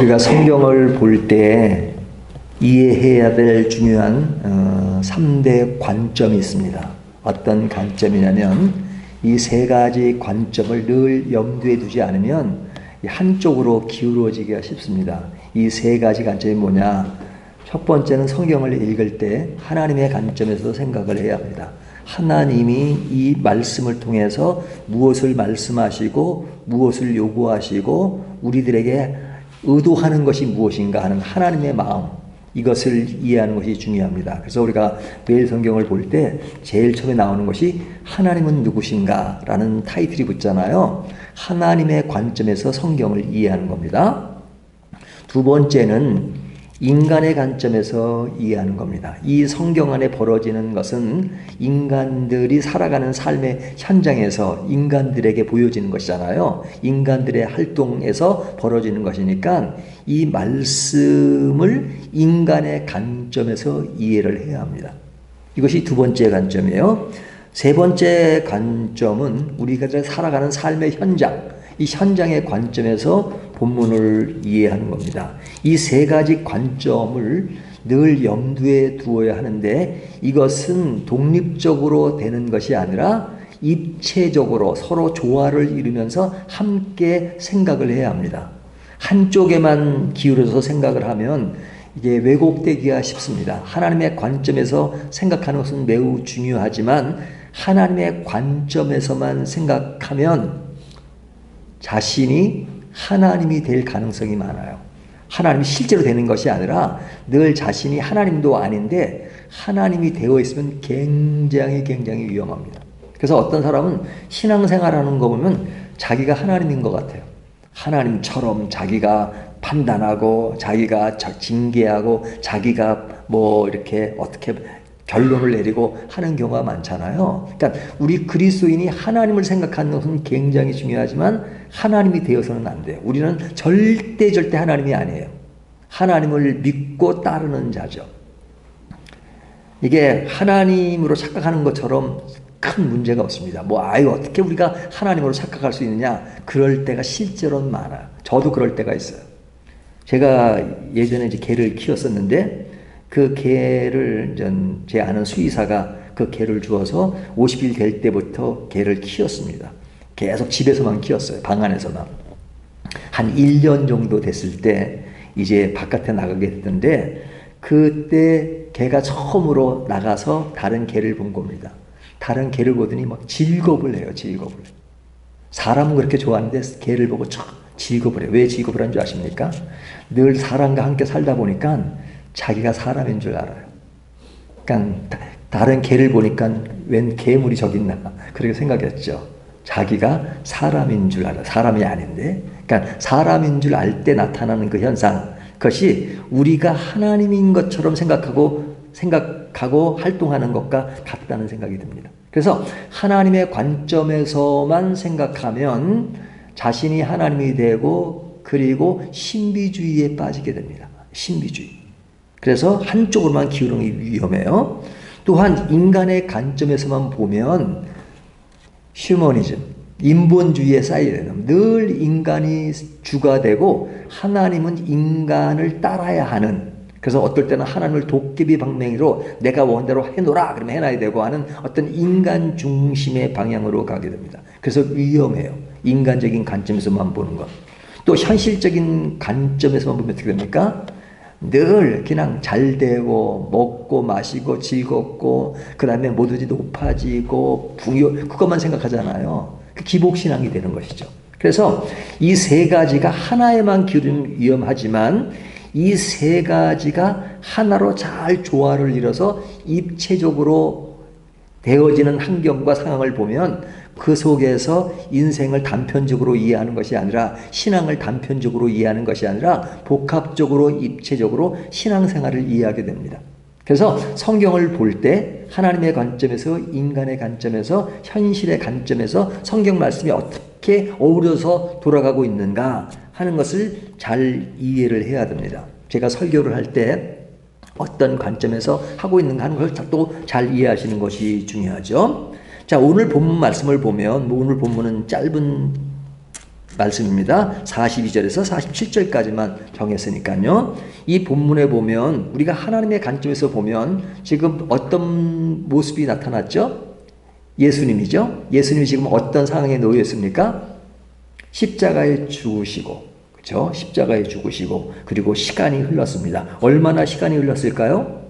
우리가 성경을 볼 때 이해해야 될 중요한 3대 관점이 있습니다. 어떤 관점이냐면 이 세 가지 관점을 늘 염두에 두지 않으면 한쪽으로 기울어지기가 쉽습니다. 이 세 가지 관점이 뭐냐? 첫 번째는 성경을 읽을 때 하나님의 관점에서 생각을 해야 합니다. 하나님이 이 말씀을 통해서 무엇을 말씀하시고 무엇을 요구하시고 우리들에게 의도하는 것이 무엇인가 하는 하나님의 마음, 이것을 이해하는 것이 중요합니다. 그래서 우리가 매일 성경을 볼 때 제일 처음에 나오는 것이 하나님은 누구신가 라는 타이틀이 붙잖아요. 하나님의 관점에서 성경을 이해하는 겁니다. 두 번째는 인간의 관점에서 이해하는 겁니다. 이 성경 안에 벌어지는 것은 인간들이 살아가는 삶의 현장에서 인간들에게 보여지는 것이잖아요. 인간들의 활동에서 벌어지는 것이니까 이 말씀을 인간의 관점에서 이해를 해야 합니다. 이것이 두 번째 관점이에요. 세 번째 관점은 우리가 살아가는 삶의 현장, 이 현장의 관점에서 본문을 이해하는 겁니다. 이 세 가지 관점을 늘 염두에 두어야 하는데 이것은 독립적으로 되는 것이 아니라 입체적으로 서로 조화를 이루면서 함께 생각을 해야 합니다. 한쪽에만 기울여서 생각을 하면 이게 왜곡되기가 쉽습니다. 하나님의 관점에서 생각하는 것은 매우 중요하지만 하나님의 관점에서만 생각하면 자신이 하나님이 될 가능성이 많아요. 하나님이 실제로 되는 것이 아니라 늘 자신이 하나님도 아닌데 하나님이 되어 있으면 굉장히 위험합니다. 그래서 어떤 사람은 신앙생활하는 거 보면 자기가 하나님인 것 같아요. 하나님처럼 자기가 판단하고 자기가 징계하고 자기가 뭐 이렇게 어떻게 결론을 내리고 하는 경우가 많잖아요. 그러니까 우리 그리스도인이 하나님을 생각하는 것은 굉장히 중요하지만 하나님이 되어서는 안 돼요. 우리는 절대 하나님이 아니에요. 하나님을 믿고 따르는 자죠. 이게 하나님으로 착각하는 것처럼 큰 문제가 없습니다. 어떻게 우리가 하나님으로 착각할 수 있느냐? 그럴 때가 실제로는 많아요. 저도 그럴 때가 있어요. 제가 예전에 이제 개를 키웠었는데 그 개를 제 아는 수의사가 그 개를 주어서 50일 될 때부터 개를 키웠습니다. 계속 집에서만 키웠어요. 방 안에서만. 한 1년 정도 됐을 때 이제 바깥에 나가게 됐는데 그때 개가 처음으로 나가서 다른 개를 본 겁니다. 다른 개를 보더니 막 즐겁을 해요. 사람은 그렇게 좋아하는데 개를 보고 즐겁을 해요. 왜 즐겁을 하는 줄 아십니까? 늘 사람과 함께 살다 보니까 자기가 사람인 줄 알아요. 그러니까 다른 개를 보니까 웬 괴물이 저기 있나 그렇게 생각했죠. 자기가 사람인 줄 알아요. 사람이 아닌데. 그러니까 사람인 줄 알 때 나타나는 그 현상, 그것이 우리가 하나님인 것처럼 생각하고 활동하는 것과 같다는 생각이 듭니다. 그래서 하나님의 관점에서만 생각하면 자신이 하나님이 되고 그리고 신비주의에 빠지게 됩니다. 신비주의. 그래서 한쪽으로만 기울는 게 위험해요. 또한 인간의 관점에서만 보면 휴머니즘, 인본주의에 쌓이게 되는, 늘 인간이 주가 되고 하나님은 인간을 따라야 하는, 그래서 어떨 때는 하나님을 도깨비 방맹이로 내가 원대로 해놓으라 그러면 해놔야 되고 하는 어떤 인간 중심의 방향으로 가게 됩니다. 그래서 위험해요. 인간적인 관점에서만 보는 것. 또 현실적인 관점에서만 보면 어떻게 됩니까? 늘 그냥 잘 되고 먹고 마시고 즐겁고 그 다음에 뭐든지 높아지고 그것만 생각하잖아요. 그 기복신앙이 되는 것이죠. 그래서 이 세 가지가 하나에만 기울이면 위험하지만 이 세 가지가 하나로 잘 조화를 이뤄서 입체적으로 되어지는 환경과 상황을 보면 그 속에서 인생을 단편적으로 이해하는 것이 아니라 신앙을 단편적으로 이해하는 것이 아니라 복합적으로 입체적으로 신앙생활을 이해하게 됩니다. 그래서 성경을 볼 때 하나님의 관점에서 인간의 관점에서 현실의 관점에서 성경 말씀이 어떻게 어우러서 돌아가고 있는가 하는 것을 잘 이해를 해야 됩니다. 제가 설교를 할 때 어떤 관점에서 하고 있는가 하는 걸 또 잘 이해하시는 것이 중요하죠. 자, 오늘 본문 말씀을 보면 오늘 본문은 짧은 말씀입니다. 42절에서 47절까지만 정했으니까요. 이 본문에 보면 우리가 하나님의 관점에서 보면 지금 어떤 모습이 나타났죠? 예수님이죠. 예수님이 지금 어떤 상황에 놓여 있습니까? 십자가에 죽으시고, 그렇죠? 십자가에 죽으시고, 그리고 시간이 흘렀습니다. 얼마나 시간이 흘렀을까요?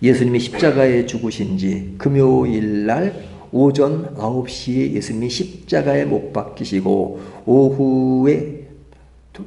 예수님이 십자가에 죽으신 지 금요일 날 오전 9시에 예수님이 십자가에 못 박히시고 오후에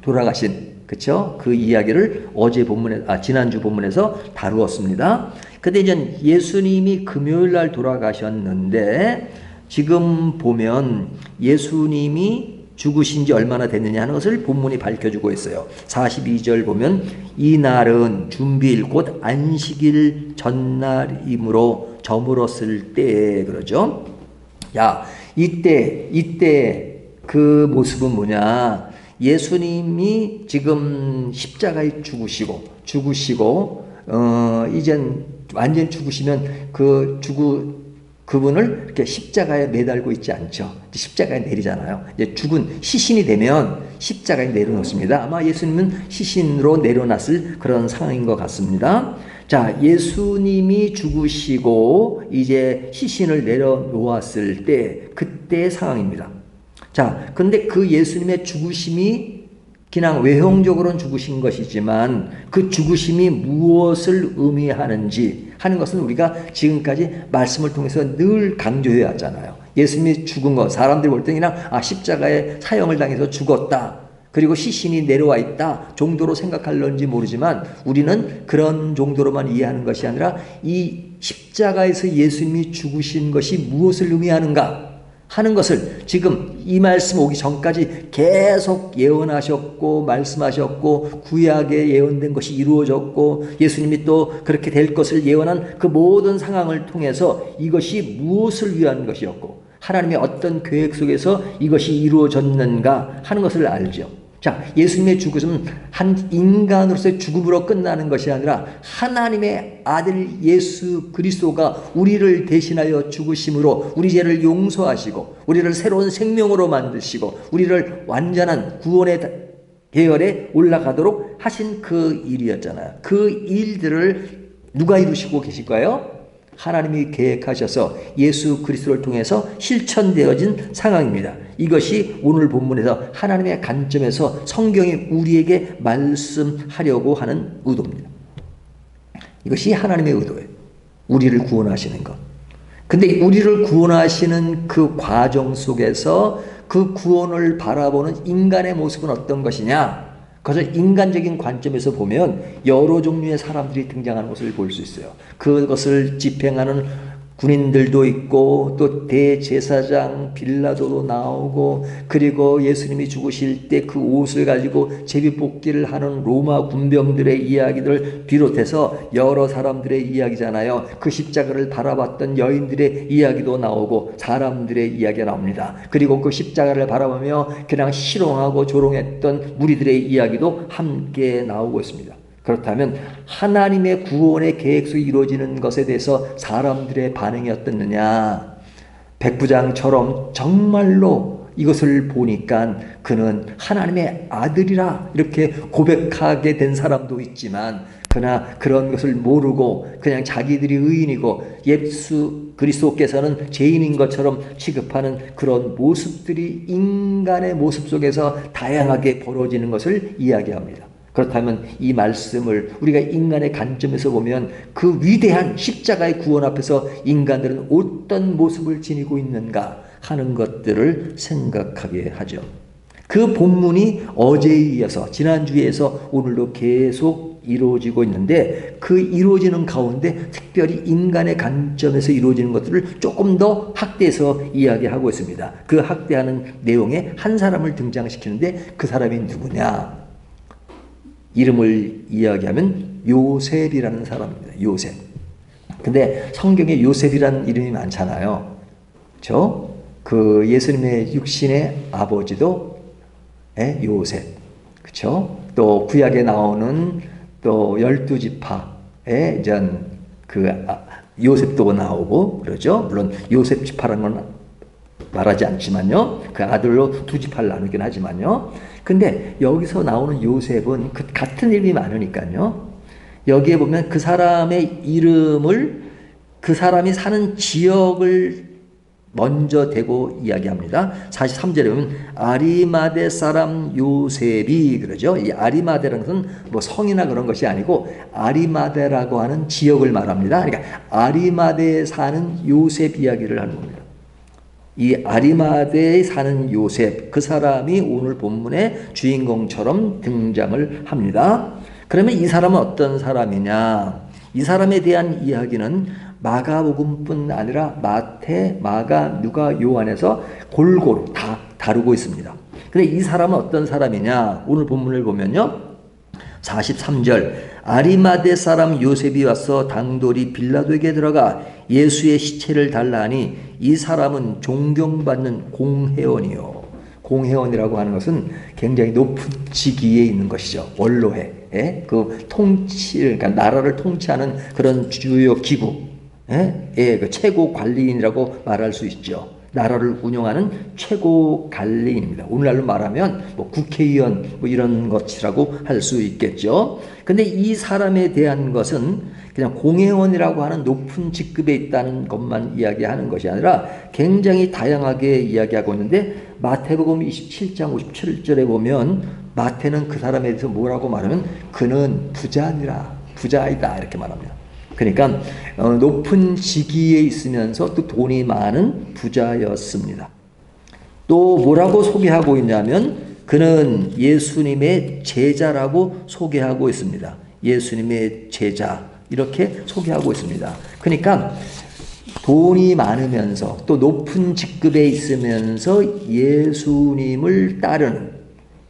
돌아가신, 그렇죠? 그 이야기를 어제 본문에, 지난주 본문에서 다루었습니다. 근데 이제 예수님이 금요일 날 돌아가셨는데 지금 보면 예수님이 죽으신 지 얼마나 됐느냐 하는 것을 본문이 밝혀주고 있어요. 42절 보면 이날은 준비일 곧 안식일 전날이므로 저물었을 때, 그러죠. 야, 이때 그 모습은 뭐냐? 예수님이 지금 십자가에 죽으시고 이젠 완전 죽으시면 그분을 이렇게 십자가에 매달고 있지 않죠. 십자가에 내리잖아요. 이제 죽은 시신이 되면 십자가에 내려놓습니다. 아마 예수님은 시신으로 내려놨을 그런 상황인 것 같습니다. 자, 예수님이 죽으시고 이제 시신을 내려놓았을 때 그때의 상황입니다. 자, 근데 그 예수님의 죽으심이 그냥 외형적으로는 죽으신 것이지만 그 죽으심이 무엇을 의미하는지 하는 것은 우리가 지금까지 말씀을 통해서 늘 강조해 왔잖아요. 예수님이 죽은 것, 사람들이 볼 때는 그냥 십자가에 사형을 당해서 죽었다, 그리고 시신이 내려와 있다 정도로 생각할런지 모르지만 우리는 그런 정도로만 이해하는 것이 아니라 이 십자가에서 예수님이 죽으신 것이 무엇을 의미하는가 하는 것을 지금 이 말씀 오기 전까지 계속 예언하셨고 말씀하셨고 구약에 예언된 것이 이루어졌고 예수님이 또 그렇게 될 것을 예언한 그 모든 상황을 통해서 이것이 무엇을 위한 것이었고 하나님의 어떤 계획 속에서 이것이 이루어졌는가 하는 것을 알죠. 자, 예수님의 죽음은 한 인간으로서의 죽음으로 끝나는 것이 아니라 하나님의 아들 예수 그리스도가 우리를 대신하여 죽으심으로 우리 죄를 용서하시고 우리를 새로운 생명으로 만드시고 우리를 완전한 구원의 계열에 올라가도록 하신 그 일이었잖아요. 그 일들을 누가 이루시고 계실까요? 하나님이 계획하셔서 예수 그리스도를 통해서 실천되어진 상황입니다. 이것이 오늘 본문에서 하나님의 관점에서 성경이 우리에게 말씀하려고 하는 의도입니다. 이것이 하나님의 의도예요. 우리를 구원하시는 것. 근데 우리를 구원하시는 그 과정 속에서 그 구원을 바라보는 인간의 모습은 어떤 것이냐? 그것을 인간적인 관점에서 보면 여러 종류의 사람들이 등장하는 것을 볼 수 있어요. 그것을 집행하는 군인들도 있고 또 대제사장 빌라도도 나오고 그리고 예수님이 죽으실 때 그 옷을 가지고 제비뽑기를 하는 로마 군병들의 이야기를 비롯해서 여러 사람들의 이야기잖아요. 그 십자가를 바라봤던 여인들의 이야기도 나오고 사람들의 이야기가 나옵니다. 그리고 그 십자가를 바라보며 그냥 실용하고 조롱했던 무리들의 이야기도 함께 나오고 있습니다. 그렇다면 하나님의 구원의 계획 속에 이루어지는 것에 대해서 사람들의 반응이 어떻느냐? 백부장처럼 정말로 이것을 보니까 그는 하나님의 아들이라 이렇게 고백하게 된 사람도 있지만 그러나 그런 것을 모르고 그냥 자기들이 의인이고 예수 그리스도께서는 죄인인 것처럼 취급하는 그런 모습들이 인간의 모습 속에서 다양하게 벌어지는 것을 이야기합니다. 그렇다면 이 말씀을 우리가 인간의 관점에서 보면 그 위대한 십자가의 구원 앞에서 인간들은 어떤 모습을 지니고 있는가 하는 것들을 생각하게 하죠. 그 본문이 어제에 이어서 지난주에 이어서 오늘도 계속 이루어지고 있는데 그 이루어지는 가운데 특별히 인간의 관점에서 이루어지는 것들을 조금 더 확대해서 이야기하고 있습니다. 그 확대하는 내용에 한 사람을 등장시키는데 그 사람이 누구냐? 이름을 이야기하면 요셉이라는 사람입니다. 요셉. 근데 성경에 요셉이라는 이름이 많잖아요. 그렇죠? 그 예수님의 육신의 아버지도 요셉. 그렇죠? 또 구약에 나오는 또 12지파에 이제 그 요셉도 나오고 그러죠. 물론 요셉 지파라는 건 말하지 않지만요. 그 아들로 두 지파를 나누긴 하지만요. 근데 여기서 나오는 요셉은 그 같은 이름이 많으니까요. 여기에 보면 그 사람의 이름을 그 사람이 사는 지역을 먼저 대고 이야기합니다. 43절에 보면 아리마대 사람 요셉이 그러죠. 이 아리마대라는 것은 뭐 성이나 그런 것이 아니고 아리마대라고 하는 지역을 말합니다. 그러니까 아리마대에 사는 요셉 이야기를 하는 겁니다. 이 아리마대에 사는 요셉, 그 사람이 오늘 본문의 주인공처럼 등장을 합니다. 그러면 이 사람은 어떤 사람이냐? 이 사람에 대한 이야기는 마가복음뿐 아니라 마태, 마가, 누가, 요한에서 골고루 다 다루고 있습니다. 근데 이 사람은 어떤 사람이냐? 오늘 본문을 보면요. 43절 아리마대 사람 요셉이 와서 당돌이 빌라도에게 들어가 예수의 시체를 달라 하니 이 사람은 존경받는 공회원이요. 공회원이라고 하는 것은 굉장히 높은 직위에 있는 것이죠. 원로회. 그 통치, 그러니까 나라를 통치하는 그런 주요 기구. 그 최고 관리인이라고 말할 수 있죠. 나라를 운영하는 최고 관리인입니다. 오늘날로 말하면 뭐 국회의원 뭐 이런 것이라고 할 수 있겠죠. 근데 이 사람에 대한 것은 그냥 공회원이라고 하는 높은 직급에 있다는 것만 이야기하는 것이 아니라 굉장히 다양하게 이야기하고 있는데 마태복음 27장 57절에 보면 마태는 그 사람에 대해서 뭐라고 말하면 그는 부자니라, 부자이다 이렇게 말합니다. 그러니까 높은 직위에 있으면서 또 돈이 많은 부자였습니다. 또 뭐라고 소개하고 있냐면 그는 예수님의 제자라고 소개하고 있습니다. 예수님의 제자 이렇게 소개하고 있습니다. 그러니까 돈이 많으면서 또 높은 직급에 있으면서 예수님을 따르는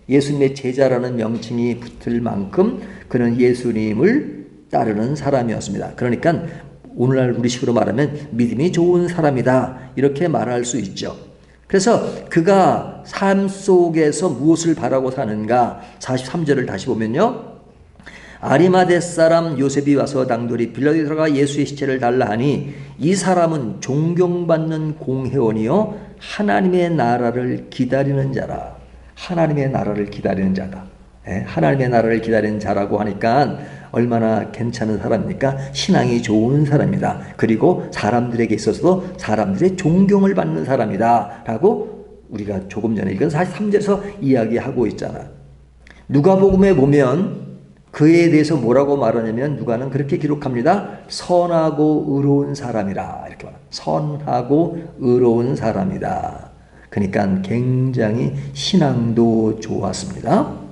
예수님의 제자라는 명칭이 붙을 만큼 그는 예수님을 따르는 사람이었습니다. 그러니까 오늘날 우리식으로 말하면 믿음이 좋은 사람이다 이렇게 말할 수 있죠. 그래서 그가 삶 속에서 무엇을 바라고 사는가 43절을 다시 보면요. 아리마대 사람 요셉이 와서 당돌이 빌라도에 들어가 예수의 시체를 달라 하니 이 사람은 존경받는 공회원이요 하나님의 나라를 기다리는 자라. 하나님의 나라를 기다리는 자다. 하나님의 나라를 기다리는 자라고 하니까 얼마나 괜찮은 사람입니까? 신앙이 좋은 사람이다. 그리고 사람들에게 있어서도 사람들의 존경을 받는 사람이다 라고 우리가 조금 전에 이건 43절에서 이야기하고 있잖아. 누가복음에 보면 그에 대해서 뭐라고 말하냐면 누가는 그렇게 기록합니다. 선하고 의로운 사람이라 이렇게 말합니다. 선하고 의로운 사람이다. 그러니까 굉장히 신앙도 좋았습니다.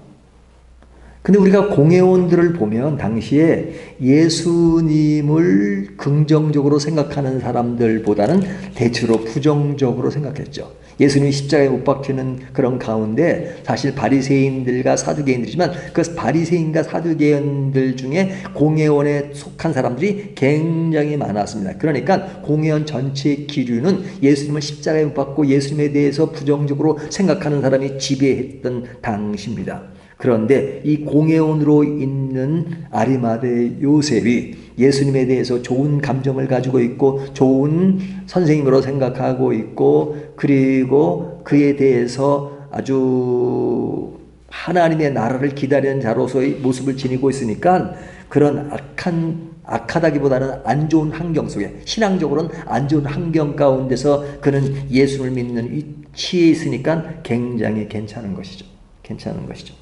근데 우리가 공회원들을 보면 당시에 예수님을 긍정적으로 생각하는 사람들보다는 대체로 부정적으로 생각했죠. 예수님이 십자가에 못 박히는 그런 가운데 사실 바리새인들과 사두개인들이지만 그 바리새인과 사두개인들 중에 공회원에 속한 사람들이 굉장히 많았습니다. 그러니까 공회원 전체의 기류는 예수님을 십자가에 못 박고 예수님에 대해서 부정적으로 생각하는 사람이 지배했던 당시입니다. 그런데 이 공회원으로 있는 아리마대 요셉이 예수님에 대해서 좋은 감정을 가지고 있고 좋은 선생님으로 생각하고 있고 그리고 그에 대해서 아주 하나님의 나라를 기다리는 자로서의 모습을 지니고 있으니까 그런 악하다기보다는 안 좋은 환경 속에 신앙적으로는 안 좋은 환경 가운데서 그는 예수를 믿는 위치에 있으니까 굉장히 괜찮은 것이죠. 괜찮은 것이죠.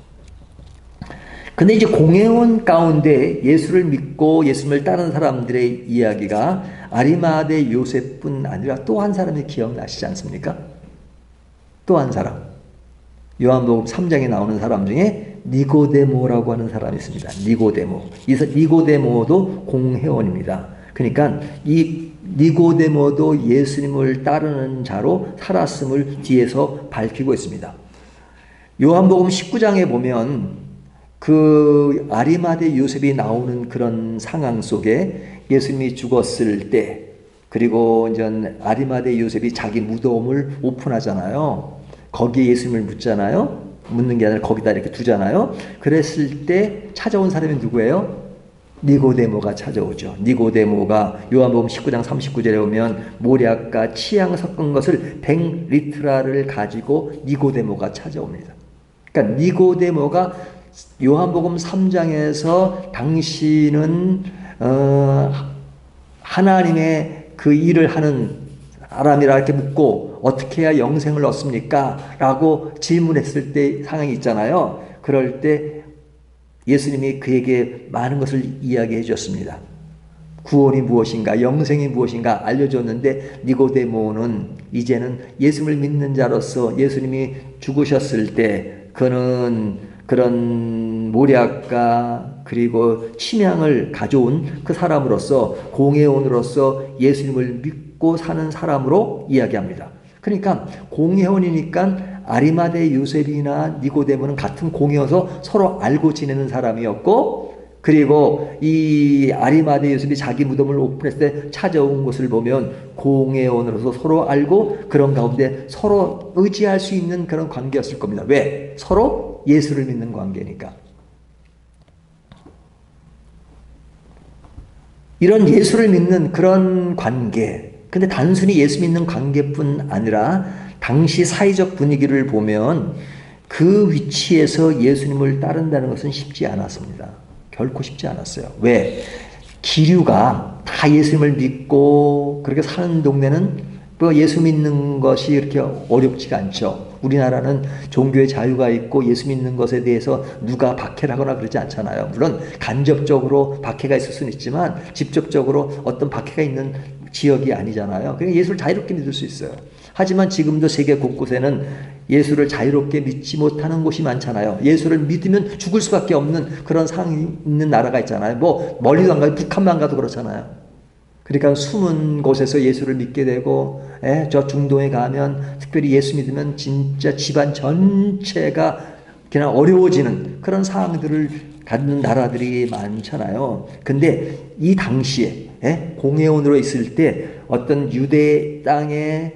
근데 이제 공회원 가운데 예수를 믿고 예수님을 따르는 사람들의 이야기가 아리마대 요셉뿐 아니라 또 한 사람이 기억나시지 않습니까? 또 한 사람. 요한복음 3장에 나오는 사람 중에 니고데모라고 하는 사람이 있습니다. 니고데모. 이 니고데모도 공회원입니다. 그러니까 이 니고데모도 예수님을 따르는 자로 살았음을 뒤에서 밝히고 있습니다. 요한복음 19장에 보면 그 아리마대 요셉이 나오는 그런 상황 속에 예수님이 죽었을 때 그리고 이제 아리마대 요셉이 자기 무덤을 오픈하잖아요. 거기에 예수님을 묻잖아요. 묻는 게 아니라 거기다 이렇게 두잖아요. 그랬을 때 찾아온 사람이 누구예요? 니고데모가 찾아오죠. 니고데모가 요한복음 19장 39절에 보면 모략과 치양 섞은 것을 100리트라를 가지고 니고데모가 찾아옵니다. 그러니까 니고데모가 요한복음 3장에서 당신은 하나님의 그 일을 하는 사람이라 이렇게 묻고 어떻게 해야 영생을 얻습니까? 라고 질문했을 때 상황이 있잖아요. 그럴 때 예수님이 그에게 많은 것을 이야기해 줬습니다. 구원이 무엇인가, 영생이 무엇인가 알려줬는데 니고데모는 이제는 예수님을 믿는 자로서 예수님이 죽으셨을 때 그는 그런 모략과 그리고 침향을 가져온 그 사람으로서 공회원으로서 예수님을 믿고 사는 사람으로 이야기합니다. 그러니까 공회원이니까 아리마대 요셉이나 니고데모는 같은 공회여서 서로 알고 지내는 사람이었고, 그리고 이 아리마대 요셉이 자기 무덤을 오픈했을 때 찾아온 것을 보면 공회원으로서 서로 알고 그런 가운데 서로 의지할 수 있는 그런 관계였을 겁니다. 왜? 서로 예수를 믿는 관계니까. 이런 예수를 믿는 그런 관계, 근데 단순히 예수 믿는 관계뿐 아니라 당시 사회적 분위기를 보면 그 위치에서 예수님을 따른다는 것은 쉽지 않았습니다. 결코 쉽지 않았어요. 왜? 기류가 다 예수님을 믿고 그렇게 사는 동네는 예수 믿는 것이 이렇게 어렵지가 않죠. 우리나라는 종교의 자유가 있고 예수 믿는 것에 대해서 누가 박해를 하거나 그러지 않잖아요. 물론 간접적으로 박해가 있을 수는 있지만 직접적으로 어떤 박해가 있는 지역이 아니잖아요. 그러니까 예수를 자유롭게 믿을 수 있어요. 하지만 지금도 세계 곳곳에는 예수를 자유롭게 믿지 못하는 곳이 많잖아요. 예수를 믿으면 죽을 수밖에 없는 그런 상황이 있는 나라가 있잖아요. 뭐 멀리도 안 가도 북한만 가도 그렇잖아요. 그러니까 숨은 곳에서 예수를 믿게 되고, 저 중동에 가면 특별히 예수 믿으면 진짜 집안 전체가 그냥 어려워지는 그런 상황들을 갖는 나라들이 많잖아요. 근데 이 당시에 공회원으로 있을 때 어떤 유대 땅에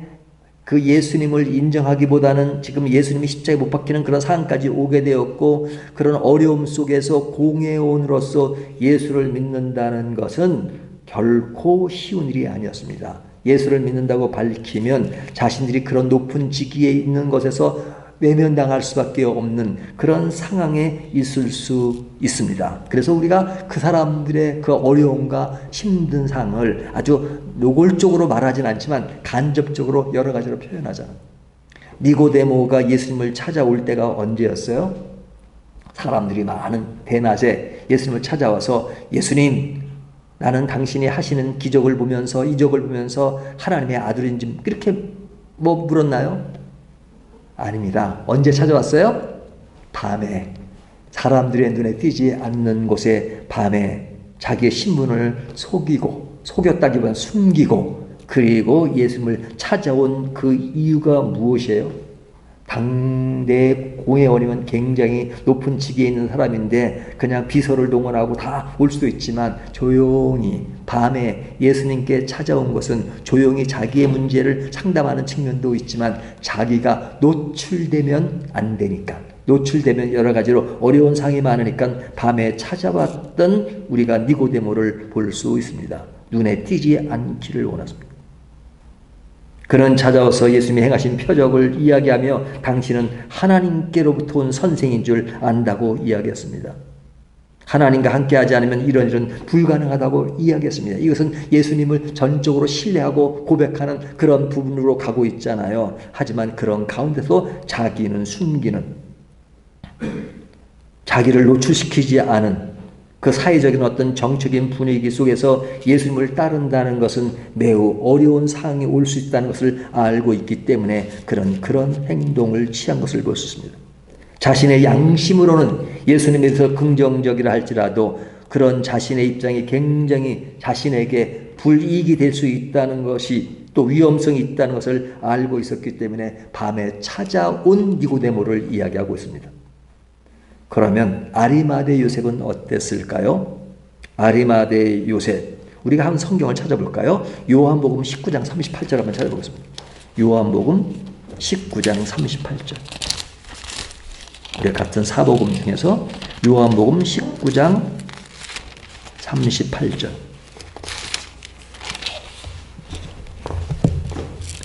그 예수님을 인정하기보다는 지금 예수님이 십자가에 못 박히는 그런 상황까지 오게 되었고, 그런 어려움 속에서 공회원으로서 예수를 믿는다는 것은 결코 쉬운 일이 아니었습니다. 예수를 믿는다고 밝히면 자신들이 그런 높은 직위에 있는 것에서 외면당할 수밖에 없는 그런 상황에 있을 수 있습니다. 그래서 우리가 그 사람들의 그 어려움과 힘든 상황을 아주 노골적으로 말하진 않지만 간접적으로 여러 가지로 표현하잖아요. 니고데모가 예수님을 찾아올 때가 언제였어요? 사람들이 많은 대낮에 예수님을 찾아와서 예수님, 나는 당신이 하시는 기적을 보면서 이적을 보면서 하나님의 아들인지 이렇게 물었나요? 아닙니다. 언제 찾아왔어요? 밤에. 사람들의 눈에 띄지 않는 곳에 밤에 자기의 신분을 속였다기보다는 숨기고, 그리고 예수님을 찾아온 그 이유가 무엇이에요? 당대 공회원이면 굉장히 높은 직위에 있는 사람인데 그냥 비서를 동원하고 다 올 수도 있지만 조용히 밤에 예수님께 찾아온 것은 조용히 자기의 문제를 상담하는 측면도 있지만 자기가 노출되면 안 되니까, 노출되면 여러 가지로 어려운 상황이 많으니까 밤에 찾아왔던 우리가 니고데모를 볼 수 있습니다. 눈에 띄지 않기를 원했습니다. 그는 찾아와서 예수님이 행하신 표적을 이야기하며 당신은 하나님께로부터 온 선생인 줄 안다고 이야기했습니다. 하나님과 함께하지 않으면 이런 일은 불가능하다고 이야기했습니다. 이것은 예수님을 전적으로 신뢰하고 고백하는 그런 부분으로 가고 있잖아요. 하지만 그런 가운데서 자기는 숨기는, 자기를 노출시키지 않은 그 사회적인 어떤 정적인 분위기 속에서 예수님을 따른다는 것은 매우 어려운 상황이 올 수 있다는 것을 알고 있기 때문에 그런 행동을 취한 것을 볼 수 있습니다. 자신의 양심으로는 예수님에 대해서 긍정적이라 할지라도 그런 자신의 입장이 굉장히 자신에게 불이익이 될 수 있다는 것이, 또 위험성이 있다는 것을 알고 있었기 때문에 밤에 찾아온 니고데모를 이야기하고 있습니다. 그러면 아리마대 요셉은 어땠을까요? 아리마대 요셉, 우리가 한번 성경을 찾아볼까요? 요한복음 19장 38절 한번 찾아보겠습니다. 요한복음 19장 38절. 우리 같은 사복음 중에서 요한복음 19장 38절.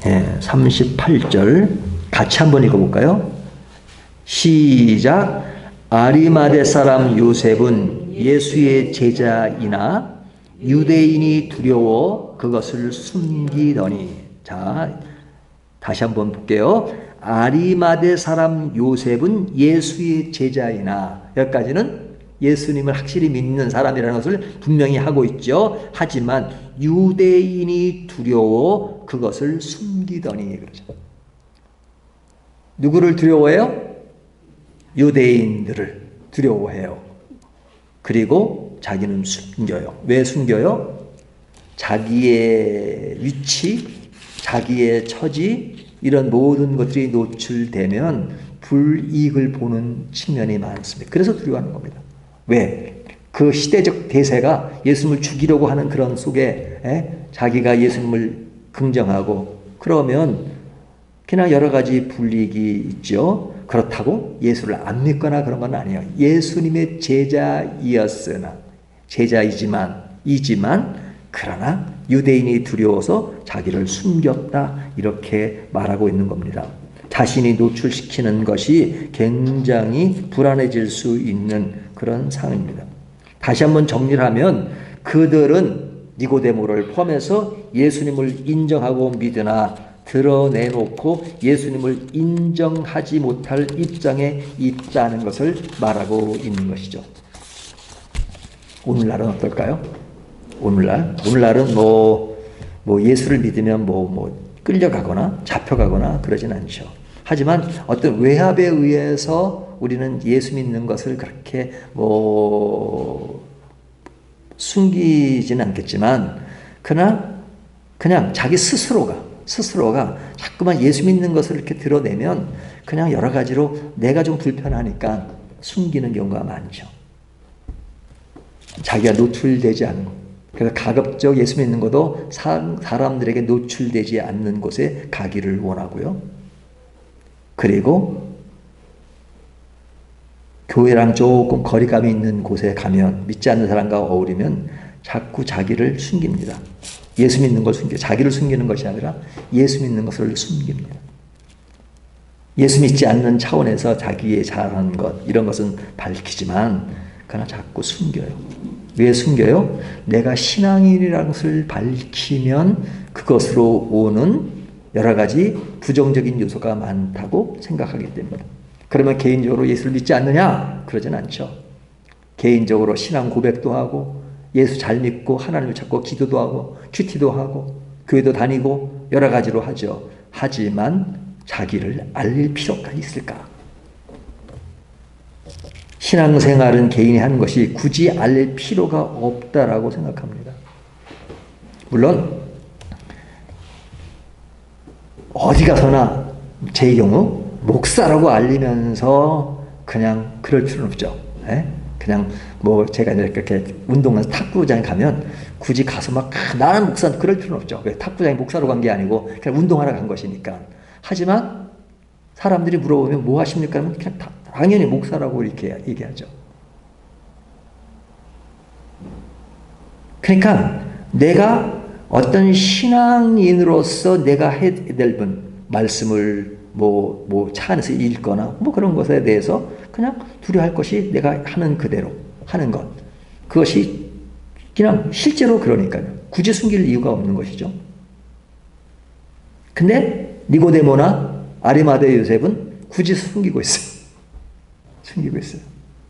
예, 38절 같이 한번 읽어볼까요? 시작. 아리마대 사람 요셉은 예수의 제자이나 유대인이 두려워 그것을 숨기더니. 자, 다시 한번 볼게요. 아리마대 사람 요셉은 예수의 제자이나, 여기까지는 예수님을 확실히 믿는 사람이라는 것을 분명히 하고 있죠. 하지만 유대인이 두려워 그것을 숨기더니, 그러죠. 누구를 두려워해요? 유대인들을 두려워해요. 그리고 자기는 숨겨요. 왜 숨겨요? 자기의 위치, 자기의 처지, 이런 모든 것들이 노출되면 불이익을 보는 측면이 많습니다. 그래서 두려워하는 겁니다. 왜? 그 시대적 대세가 예수님을 죽이려고 하는 그런 속에 자기가 예수님을 긍정하고 그러면 그냥 여러 가지 불이익이 있죠. 그렇다고 예수를 안 믿거나 그런 건 아니에요. 예수님의 제자이었으나, 제자이지만 그러나 유대인이 두려워서 자기를 숨겼다, 이렇게 말하고 있는 겁니다. 자신이 노출시키는 것이 굉장히 불안해질 수 있는 그런 상황입니다. 다시 한번 정리를 하면 그들은 니고데모를 포함해서 예수님을 인정하고 믿으나 드러내놓고 예수님을 인정하지 못할 입장에 있다는 것을 말하고 있는 것이죠. 오늘날은 어떨까요? 오늘날은 예수를 믿으면 끌려가거나 잡혀가거나 그러진 않죠. 하지만 어떤 외압에 의해서 우리는 예수 믿는 것을 그렇게 숨기지는 않겠지만, 그러나 그냥 자기 스스로가 자꾸만 예수 믿는 것을 이렇게 드러내면 그냥 여러 가지로 내가 좀 불편하니까 숨기는 경우가 많죠. 자기가 노출되지 않는 것. 그래서 가급적 예수 믿는 것도 사람들에게 노출되지 않는 곳에 가기를 원하고요. 그리고 교회랑 조금 거리감이 있는 곳에 가면, 믿지 않는 사람과 어울리면 자꾸 자기를 숨깁니다. 예수 믿는 걸 숨겨. 자기를 숨기는 것이 아니라 예수 믿는 것을 숨깁니다. 예수 믿지 않는 차원에서 자기의 잘하는 것, 이런 것은 밝히지만 그러나 자꾸 숨겨요. 왜 숨겨요? 내가 신앙인이라는 것을 밝히면 그것으로 오는 여러 가지 부정적인 요소가 많다고 생각하기 때문에. 그러면 개인적으로 예수를 믿지 않느냐? 그러진 않죠. 개인적으로 신앙 고백도 하고 예수 잘 믿고 하나님을 찾고 기도도 하고 큐티도 하고 교회도 다니고 여러 가지로 하죠. 하지만 자기를 알릴 필요가 있을까? 신앙생활은 개인이 하는 것이 굳이 알릴 필요가 없다라고 생각합니다. 물론 어디 가서나 제 경우 목사라고 알리면서 그냥 그럴 필요는 없죠. 그냥 제가 이렇게 운동하면서 탁구장에 가면 굳이 가서 나는 목사, 그럴 필요는 없죠. 왜? 탁구장에 목사로 간 게 아니고 그냥 운동하러 간 것이니까. 하지만 사람들이 물어보면 뭐 하십니까? 하면 그냥 당연히 목사라고 이렇게 얘기하죠. 그러니까 내가 어떤 신앙인으로서 내가 해야 될 말씀을 차 안에서 읽거나 그런 것에 대해서 그냥 두려워할 것이 내가 하는 그대로 하는 것. 그것이 그냥 실제로 그러니까요. 굳이 숨길 이유가 없는 것이죠. 근데 니고데모나 아리마대 요셉은 굳이 숨기고 있어요.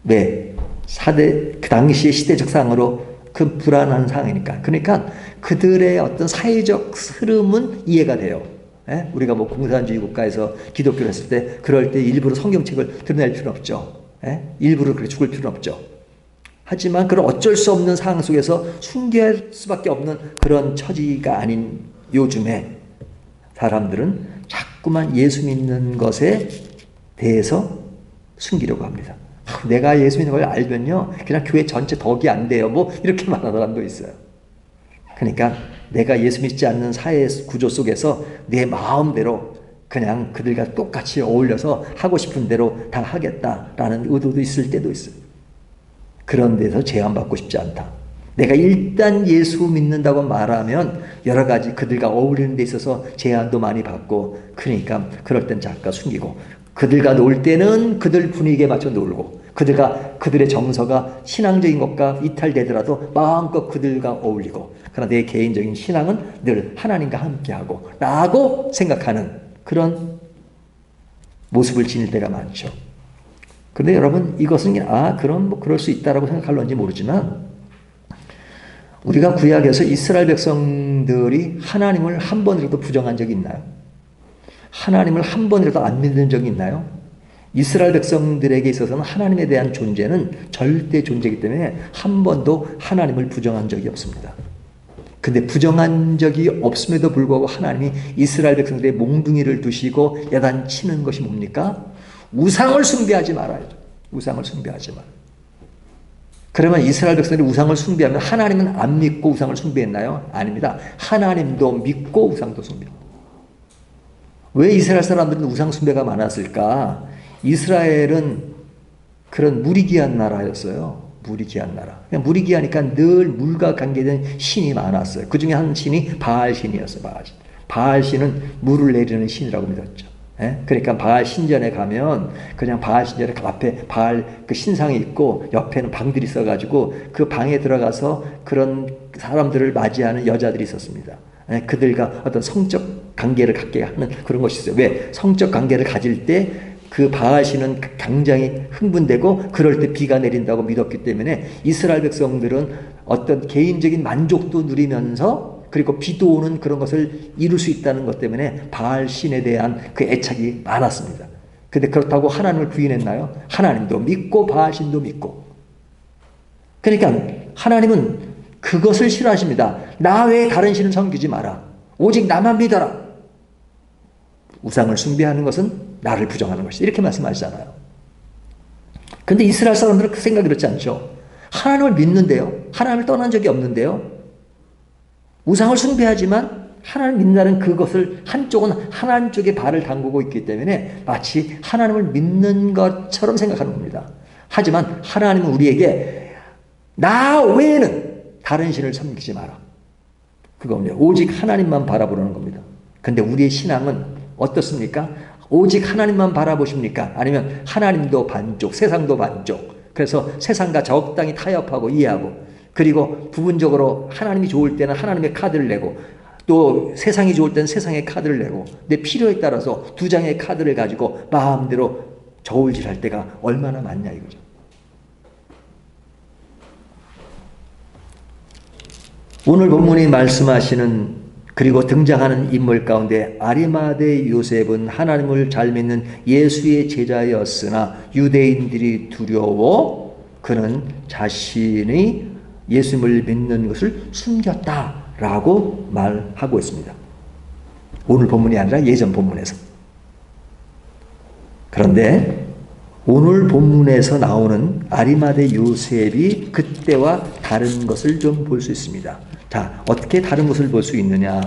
왜? 그 당시의 시대적 상황으로 그 불안한 상황이니까. 그러니까 그들의 어떤 사회적 흐름은 이해가 돼요. 우리가 공산주의 국가에서 기독교를 했을 때 그럴 때 일부러 성경책을 드러낼 필요는 없죠. 일부러 그렇게 죽을 필요는 없죠. 하지만 그런 어쩔 수 없는 상황 속에서 숨겨야 할 수밖에 없는 그런 처지가 아닌 요즘에 사람들은 자꾸만 예수 믿는 것에 대해서 숨기려고 합니다. 내가 예수 믿는 걸 알면요, 그냥 교회 전체 덕이 안 돼요. 이렇게 말하는 사람도 있어요. 그러니까 내가 예수 믿지 않는 사회 구조 속에서 내 마음대로 그냥 그들과 똑같이 어울려서 하고 싶은 대로 다 하겠다라는 의도도 있을 때도 있어요. 그런 데서 제한받고 싶지 않다. 내가 일단 예수 믿는다고 말하면 여러 가지 그들과 어울리는 데 있어서 제한도 많이 받고, 그러니까 그럴 땐 잠깐 숨기고, 그들과 놀 때는 그들 분위기에 맞춰 놀고, 그들의 정서가 신앙적인 것과 이탈되더라도 마음껏 그들과 어울리고, 그러나 내 개인적인 신앙은 늘 하나님과 함께하고 라고 생각하는 그런 모습을 지닐 때가 많죠. 그런데 여러분, 이것은 그럼 뭐 그럴 수 있다라고 생각할런지 모르지만, 우리가 구약에서 이스라엘 백성들이 하나님을 한 번이라도 부정한 적이 있나요? 하나님을 한 번이라도 안 믿는 적이 있나요? 이스라엘 백성들에게 있어서는 하나님에 대한 존재는 절대 존재이기 때문에 한 번도 하나님을 부정한 적이 없습니다. 근데 부정한 적이 없음에도 불구하고 하나님이 이스라엘 백성들의 몽둥이를 두시고 야단치는 것이 뭡니까? 우상을 숭배하지 말아야죠. 우상을 숭배하지 말. 그러면 이스라엘 백성들이 우상을 숭배하면 하나님은 안 믿고 우상을 숭배했나요? 아닙니다. 하나님도 믿고 우상도 숭배합니다. 왜 이스라엘 사람들은 우상 숭배가 많았을까? 이스라엘은 그런 무리기한 나라였어요. 무리기한 나라. 물이 귀하니까 늘 물과 관계된 신이 많았어요. 그 중에 한 신이 바알 신이었어요. 바알 신은 물을 내리는 신이라고 믿었죠. 그러니까 바알 신전에 가면 그냥 바알 신전에 앞에 바알 그 신상이 있고 옆에는 방들이 있어가지고 그 방에 들어가서 그런 사람들을 맞이하는 여자들이 있었습니다. 그들과 어떤 성적 관계를 갖게 하는 그런 것이 있어요. 왜? 성적 관계를 가질 때 그 바알 신은 굉장히 흥분되고 그럴 때 비가 내린다고 믿었기 때문에 이스라엘 백성들은 어떤 개인적인 만족도 누리면서 그리고 비도 오는 그런 것을 이룰 수 있다는 것 때문에 바알 신에 대한 그 애착이 많았습니다. 근데 그렇다고 하나님을 부인했나요? 하나님도 믿고 바알 신도 믿고. 그러니까 하나님은 그것을 싫어하십니다. 나 외에 다른 신을 섬기지 마라. 오직 나만 믿어라. 우상을 숭배하는 것은 나를 부정하는 것이다. 이렇게 말씀하시잖아요. 근데 이스라엘 사람들은 그 생각이 그렇지 않죠. 하나님을 믿는데요. 하나님을 떠난 적이 없는데요. 우상을 숭배하지만 하나님 믿는다는 그것을 한쪽은 하나님 쪽에 발을 담그고 있기 때문에 마치 하나님을 믿는 것처럼 생각하는 겁니다. 하지만 하나님은 우리에게 나 외에는 다른 신을 섬기지 마라. 그겁니다. 오직 하나님만 바라보는 겁니다. 근데 우리의 신앙은 어떻습니까? 오직 하나님만 바라보십니까? 아니면 하나님도 반쪽, 세상도 반쪽. 그래서 세상과 적당히 타협하고 이해하고, 그리고 부분적으로 하나님이 좋을 때는 하나님의 카드를 내고, 또 세상이 좋을 때는 세상의 카드를 내고, 내 필요에 따라서 두 장의 카드를 가지고 마음대로 저울질할 때가 얼마나 많냐 이거죠. 오늘 본문이 말씀하시는 그리고 등장하는 인물 가운데 아리마대 요셉은 하나님을 잘 믿는 예수의 제자였으나 유대인들이 두려워 그는 자신이 예수님을 믿는 것을 숨겼다라고 말하고 있습니다. 오늘 본문이 아니라 예전 본문에서. 그런데 오늘 본문에서 나오는 아리마대 요셉이 그때와 다른 것을 좀 볼 수 있습니다. 자, 어떻게 다른 것을 볼 수 있느냐?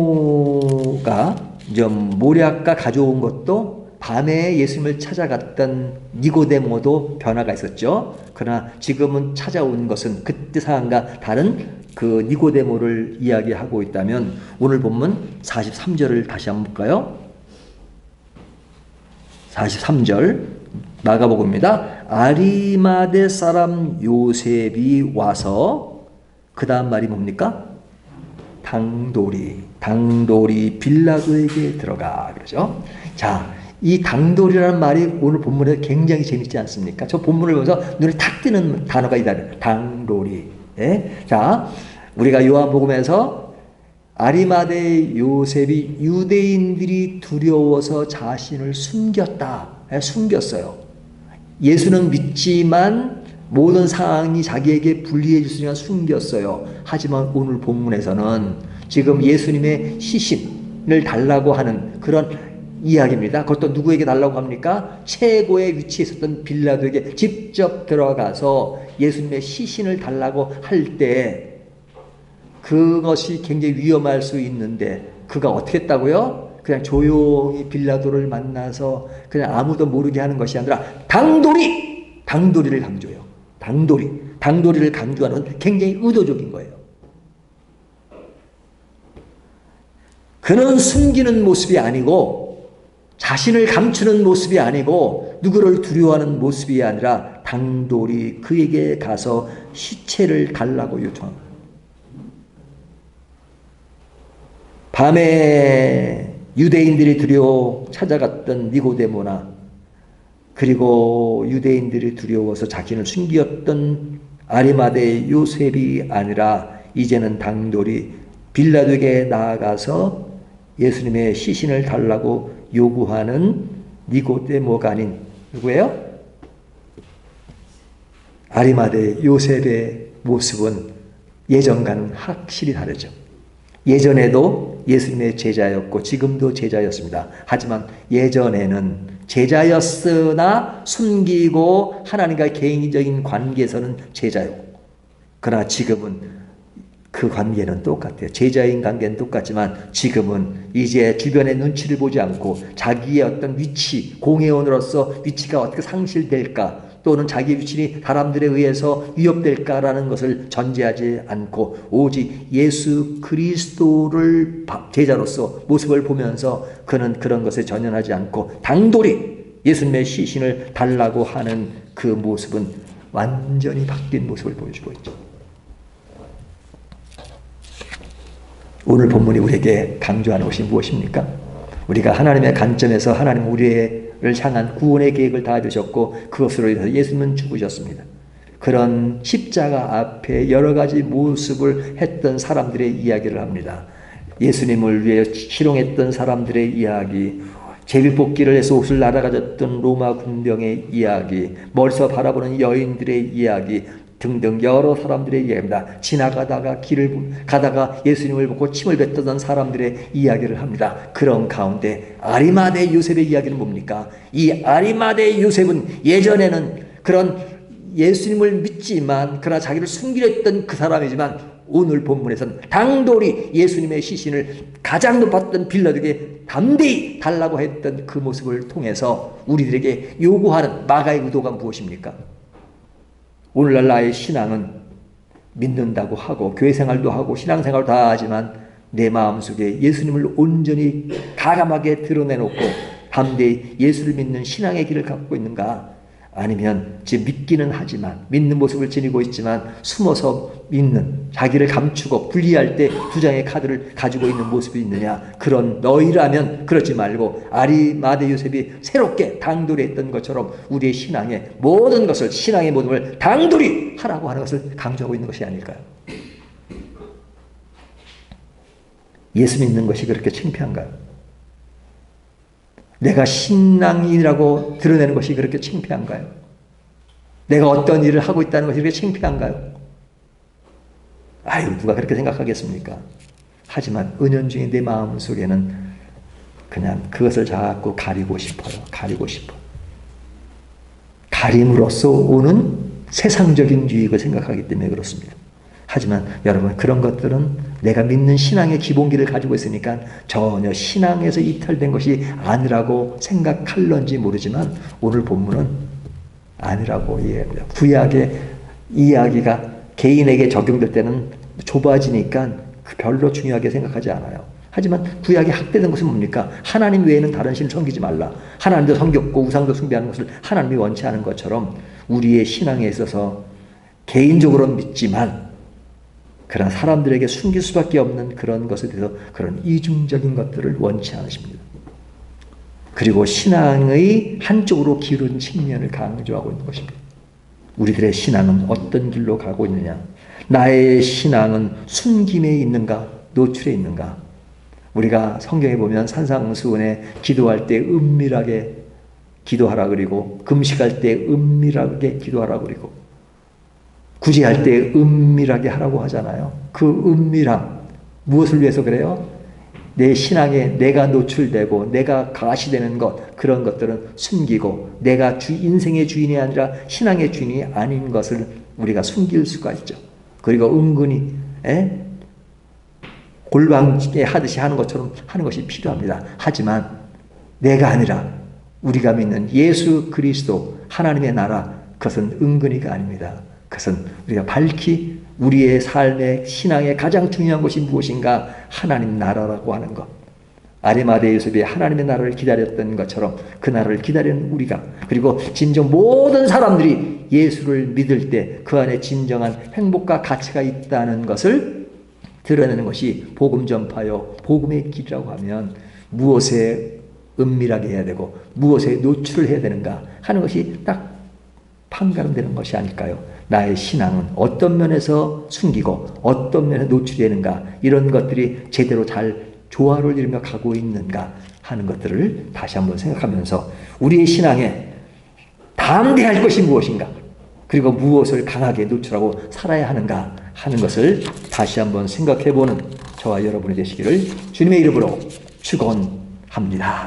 니고데모가 좀 모략과 가져온 것도 밤에 예수님을 찾아갔던 니고데모도 변화가 있었죠. 그러나 지금은 찾아온 것은 그때 상황과 다른 그 니고데모를 이야기하고 있다면 오늘 본문 43절을 다시 한번 볼까요? 43절 마가복음입니다. 아리마대 사람 요셉이 와서 그 다음 말이 뭡니까? 당돌이 빌라도에게 들어가 그러죠. 자, 이 당돌이라는 말이 오늘 본문에 굉장히 재밌지 않습니까? 저 본문을 보면서 눈에 탁 띄는 단어가 있다는 당돌이. 자, 우리가 요한복음에서 아리마대 요셉이 유대인들이 두려워서 자신을 숨겼어요. 예수는 믿지만 모든 상황이 자기에게 불리해질 수 있으니까 숨겼어요. 하지만 오늘 본문에서는 지금 예수님의 시신을 달라고 하는 그런 이야기입니다. 그것도 누구에게 달라고 합니까? 최고의 위치에 있었던 빌라도에게 직접 들어가서 예수님의 시신을 달라고 할 때 그것이 굉장히 위험할 수 있는데 그가 어떻게 했다고요? 그냥 조용히 빌라도를 만나서 그냥 아무도 모르게 하는 것이 아니라 당돌이를 강조해요. 당돌이를 강조하는 굉장히 의도적인 거예요. 그는 숨기는 모습이 아니고 자신을 감추는 모습이 아니고 누구를 두려워하는 모습이 아니라 당돌이 그에게 가서 시체를 달라고 요청합니다. 밤에 유대인들이 두려워 찾아갔던 니고데모나 그리고 유대인들이 두려워서 자신을 숨겼던 아리마대 요셉이 아니라 이제는 당돌이 빌라도에게 나아가서 예수님의 시신을 달라고 요구하는 니고데모가 아닌 누구예요? 아리마대 요셉의 모습은 예전과는 확실히 다르죠. 예전에도 예수님의 제자였고 지금도 제자였습니다. 하지만 예전에는 제자였으나 숨기고 하나님과 개인적인 관계에서는 제자였고, 그러나 지금은 그 관계는 똑같아요. 제자인 관계는 똑같지만 지금은 이제 주변의 눈치를 보지 않고 자기의 어떤 위치, 공회원으로서 위치가 어떻게 상실될까 또는 자기 위치이 사람들에 의해서 위협될까라는 것을 전제하지 않고 오직 예수 그리스도를 제자로서 모습을 보면서 그는 그런 것에 전연하지 않고 당돌이 예수님의 시신을 달라고 하는 그 모습은 완전히 바뀐 모습을 보여주고 있죠. 오늘 본문이 우리에게 강조하는 것이 무엇입니까? 우리가 하나님의 관점에서 하나님 우리를 향한 구원의 계획을 다 이루셨고 그것으로 인해서 예수님은 죽으셨습니다. 그런 십자가 앞에 여러 가지 모습을 했던 사람들의 이야기를 합니다. 예수님을 위해 희롱했던 사람들의 이야기, 제비뽑기를 해서 옷을 날아가졌던 로마 군병의 이야기, 멀리서 바라보는 여인들의 이야기 등등 여러 사람들의 이야기입니다. 지나가다가 길을 가다가 예수님을 보고 침을 뱉던 사람들의 이야기를 합니다. 그런 가운데 아리마대 요셉의 이야기는 뭡니까? 이 아리마대 요셉은 예전에는 그런 예수님을 믿지만 그러나 자기를 숨기려 했던 그 사람이지만 오늘 본문에서는 당돌이 예수님의 시신을 가장 높았던 빌라도에게 담대히 달라고 했던 그 모습을 통해서 우리들에게 요구하는 마가의 의도가 무엇입니까? 오늘날 나의 신앙은 믿는다고 하고 교회 생활도 하고 신앙생활도 다 하지만 내 마음속에 예수님을 온전히 가감하게 드러내놓고 담대히 예수를 믿는 신앙의 길을 갖고 있는가? 아니면 지금 믿기는 하지만 믿는 모습을 지니고 있지만 숨어서 믿는 자기를 감추고 분리할 때 두 장의 카드를 가지고 있는 모습이 있느냐? 그런 너희라면 그러지 말고 아리마대 요셉이 새롭게 당돌이 했던 것처럼 우리의 신앙의 모든 것을 신앙의 모든 걸 당돌이 하라고 하는 것을 강조하고 있는 것이 아닐까요? 예수 믿는 것이 그렇게 창피한가요? 내가 신앙인이라고 드러내는 것이 그렇게 창피한가요? 내가 어떤 일을 하고 있다는 것이 그렇게 창피한가요? 아유, 누가 그렇게 생각하겠습니까? 하지만 은연중에 내 마음속에는 그냥 그것을 자꾸 가리고 싶어요. 가리고 싶어. 가림으로써 오는 세상적인 유익을 생각하기 때문에 그렇습니다. 하지만 여러분 그런 것들은 내가 믿는 신앙의 기본기를 가지고 있으니까 전혀 신앙에서 이탈된 것이 아니라고 생각할런지 모르지만 오늘 본문은 아니라고 이해합니다. 구약의 이야기가 개인에게 적용될 때는 좁아지니까 별로 중요하게 생각하지 않아요. 하지만 구약에 학대된 것은 뭡니까? 하나님 외에는 다른 신을 섬기지 말라. 하나님도 섬겼고 우상도 숭배하는 것을 하나님이 원치 않은 것처럼 우리의 신앙에 있어서 개인적으로는 믿지만 그러나 사람들에게 숨길 수밖에 없는 그런 것에 대해서 그런 이중적인 것들을 원치 않으십니다. 그리고 신앙의 한쪽으로 기울은 측면을 강조하고 있는 것입니다. 우리들의 신앙은 어떤 길로 가고 있느냐? 나의 신앙은 숨김에 있는가? 노출에 있는가? 우리가 성경에 보면 산상수훈에 기도할 때 은밀하게 기도하라 그리고 금식할 때 은밀하게 기도하라 그리고 구제할 때 은밀하게 하라고 하잖아요. 그 은밀함 무엇을 위해서 그래요? 내 신앙에 내가 노출되고 내가 가시되는 것 그런 것들은 숨기고 내가 인생의 주인이 아니라 신앙의 주인이 아닌 것을 우리가 숨길 수가 있죠. 그리고 은근히 골방에 하듯이 하는 것처럼 하는 것이 필요합니다. 하지만 내가 아니라 우리가 믿는 예수 그리스도 하나님의 나라 그것은 은근히가 아닙니다. 그것은 우리가 밝히 우리의 삶의 신앙의 가장 중요한 것이 무엇인가? 하나님 나라라고 하는 것. 아리마대 요셉이 하나님의 나라를 기다렸던 것처럼 그 나라를 기다리는 우리가, 그리고 진정 모든 사람들이 예수를 믿을 때 그 안에 진정한 행복과 가치가 있다는 것을 드러내는 것이 복음 전파요 복음의 길이라고 하면 무엇에 은밀하게 해야 되고 무엇에 노출을 해야 되는가 하는 것이 딱 판가름되는 것이 아닐까요? 나의 신앙은 어떤 면에서 숨기고 어떤 면에서 노출되는가, 이런 것들이 제대로 잘 조화를 이루며 가고 있는가 하는 것들을 다시 한번 생각하면서 우리의 신앙에 담대할 것이 무엇인가, 그리고 무엇을 강하게 노출하고 살아야 하는가 하는 것을 다시 한번 생각해보는 저와 여러분이 되시기를 주님의 이름으로 축원합니다.